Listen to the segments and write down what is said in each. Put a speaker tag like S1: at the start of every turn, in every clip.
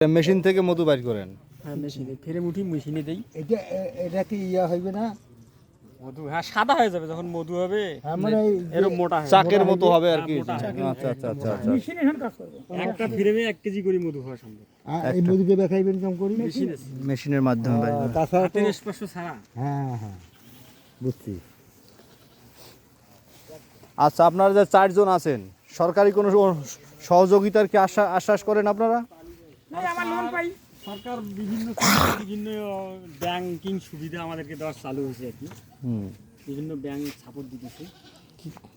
S1: Machine থেকে মধু বাইর করেন?
S2: হ্যাঁ, মেশিনে ফেরে মুঠি মেশিনে দেই।
S3: এটা কি ইয়া হইবে না?
S2: মধু হ্যাঁ সাদা হয়ে যাবে যখন মধু হবে,
S3: মানে
S2: এরকম মোটা হবে,
S1: চাকের মতো হবে আর কি।
S2: মোটা হবে।
S1: আচ্ছা আচ্ছা আচ্ছা আচ্ছা।
S3: মেশিনে এখন কাজ করবে।
S2: একটা ফ্রেমে 1 কেজি করে মধু হওয়া সম্ভব।
S3: এই মুদিকে দেখাইবেন কেমন করি?
S2: মেশিনে
S1: মেশিনের মাধ্যমে বাইর করেন।
S3: তাছাড়া তো
S2: হাতের স্পর্শ ছাড়া।
S3: হ্যাঁ হ্যাঁ বুঝছি।
S1: আচ্ছা, আপনারা যে 4 জন আছেন, সরকারি কোনো সহযোগিতার কি আশ্বাস করেন আপনারা?
S2: সরকার বিভিন্ন ব্যাংকিং সুবিধা আমাদেরকে দেওয়া চালু হয়েছে আর কি। বিভিন্ন ব্যাংক সাপোর্ট দিতেছে।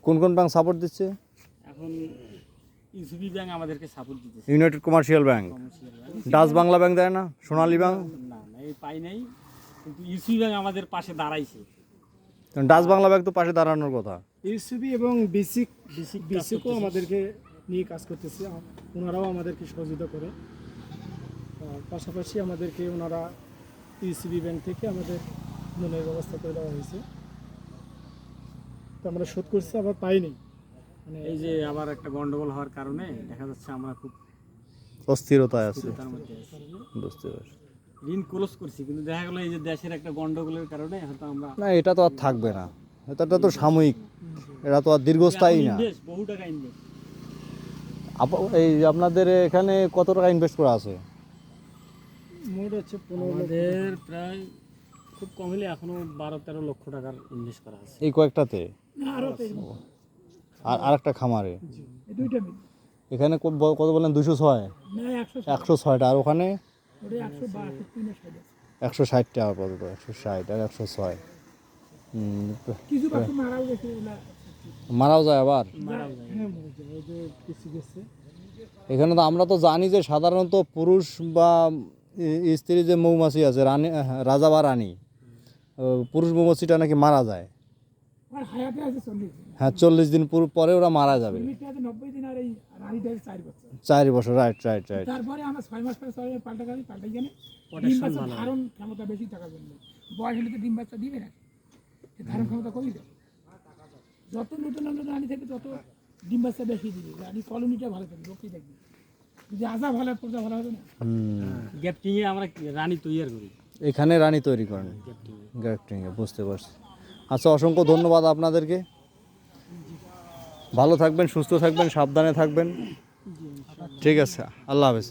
S1: কোন কোন ব্যাংক সাপোর্ট দিচ্ছে?
S2: এখন ইউসিবি ব্যাংক আমাদেরকে সাপোর্ট দিতেছে।
S1: United commercial bank, Dutch Bangla bank দেয় না? সোনালী ব্যাংক?
S2: না না, এই পাই নাই, কিন্তু ইউসিবি ব্যাংক আমাদের পাশে দাঁড়াইছে।
S1: ডাচ বাংলা ব্যাংক তো পাশে দাঁড়ানোর কথা।
S4: ইউসিবি এবং বেসিকও আমাদেরকে নিয়ে কাজ করতেছে, ওনারাও আমাদেরকে সহযোগিতা করে। পাশাপাশি আমাদেরকে ওনারা ইউসিবি ব্যাংক থেকে আমাদের লোনের ব্যবস্থা করে দেওয়া হয়েছে, তো আমরা শোধ করছি, আবার পাইনি।
S2: মানে এই যে আবার একটা গন্ডগোল হওয়ার কারণে দেখা যাচ্ছে আমরা খুব
S1: অস্থিরতায় আছে।
S2: তার মধ্যে আছি।
S1: বুঝতে পারছি।
S2: ঋণ ক্লোজ করছি, কিন্তু দেখা গেল এই যে দেশের একটা গন্ডগোলের কারণে হয়তো আমরা
S1: না, এটা তো আর থাকবে না, এটা তো সাময়িক, এটা তো আর দীর্ঘস্থায়ী না।
S2: বহু টাকা ইনভেস্ট।
S1: এই আপনাদের এখানে কত টাকা ইনভেস্ট করা আছে?
S4: মোট হচ্ছে 15
S2: আমাদের প্রায় খুব কম হলে এখনো 12-13 লক্ষ টাকার ইনভেস্ট করা আছে
S1: এই কয়েকটাতে
S4: আরো
S1: আর আরেকটা খামারে।
S4: দুইটা মিল
S1: এখানে কত বলেন? 206?
S4: না
S1: 106টা। আর ওখানে
S4: 162
S1: 160টা আপাতত। 160 আর 106।
S4: কিছু পাখি মারাও গেছে,
S1: মারাও যায় আবার।
S2: মারাও যায়।
S4: হ্যাঁ মরে যায়, ওই যে কিছু গেছে।
S1: এখানে তো আমরা তো জানি যে সাধারণত পুরুষ বা স্ত্রী যে মৌমাছি আছে, রানী, রাজা বা রানী, পুরুষ মৌমাছিটা নাকি মারা যায়।
S4: আর হায়াতে আছে 40 দিন।
S1: হ্যাঁ, 40 দিন পরে ওরা মারা যাবে।
S4: 90 দিন, আর এই রানীটা 4 বছর।
S1: 4 বছর, রাইট রাইট রাইট।
S4: তারপরে আমরা 6 মাস পরে পাল্টাই জানে
S2: Protection
S4: ডিম বাচ্চা
S2: ভালো হয়।
S4: ধারণ ক্ষমতা বেশি থাকার জন্য। বয়স হলে তো ডিম বাচ্চা দিবে না, ধারণ ক্ষমতা কমে যায়। যত নতুন নতুন রানী থেকে তত ডিম বাচ্চা বেশি দিবে, রানী কলোনিটা ভালো থাকবে, লোকই দেখবে। যদি আজা ভালো প্রজা ভালো হবে না।
S2: গ্যাপটিং এ আমরা রানী তৈরি করি।
S1: এখানে রানী তৈরি করেন গ্রাফটিংয়ে, বুঝতে পারছি। আচ্ছা, অসংখ্য ধন্যবাদ আপনাদেরকে। ভালো থাকবেন, সুস্থ থাকবেন, সাবধানে থাকবেন। ঠিক আছে, আল্লাহ হাফেজ।